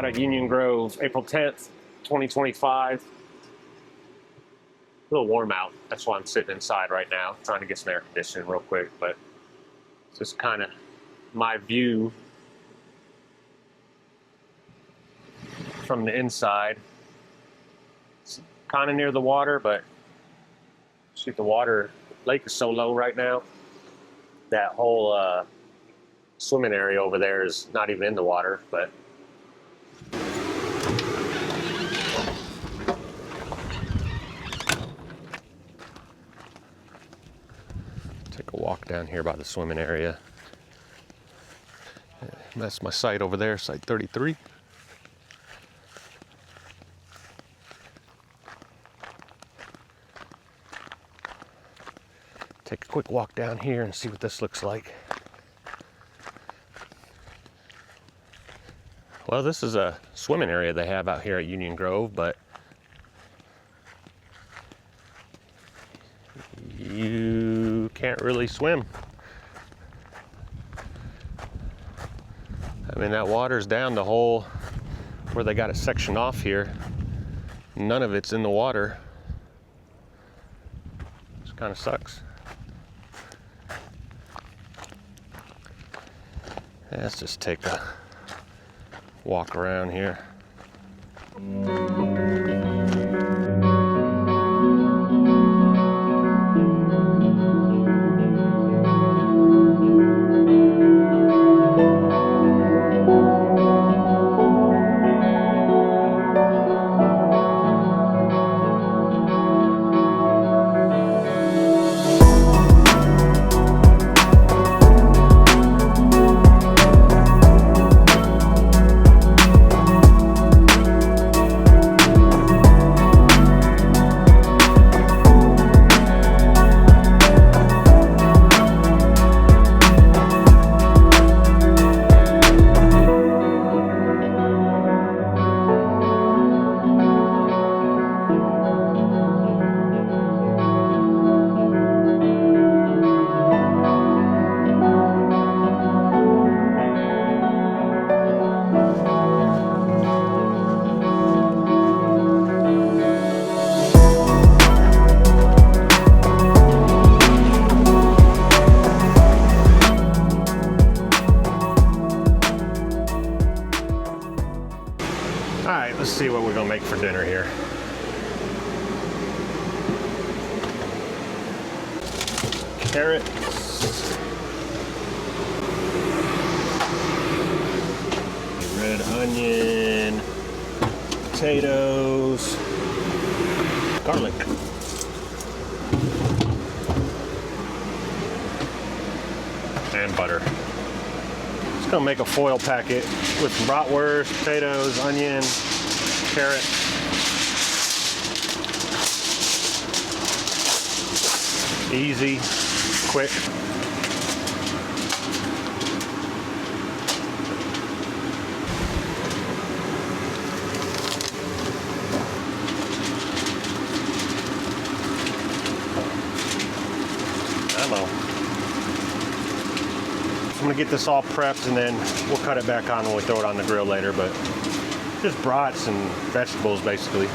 out of Union Grove, April 10th, 2025. A little warm out. That's why I'm sitting inside right now, trying to get some air conditioning real quick. But it's just kind of my view from the inside. It's kind of near the water, but shoot, the water lake is so low right now. That whole swimming area over there is not even in the water, but take a walk down here by the swimming area. That's my site over there, site 33. Take a quick walk down here and see what this looks like. Well, this is a swimming area they have out here at Union Grove, but you can't really swim. I mean, that water's down the whole, where they got it sectioned off here. None of it's in the water. This kind of sucks. Let's just take a walk around here. Alright, let's see what we're gonna make for dinner here. Carrots. Red onion. Potatoes. Garlic. And butter. Just gonna make a foil packet with bratwurst, potatoes, onion, carrot. Easy, quick. Hello. I'm gonna get this all prepped and then we'll cut it back on when we throw it on the grill later, but just brats and vegetables basically.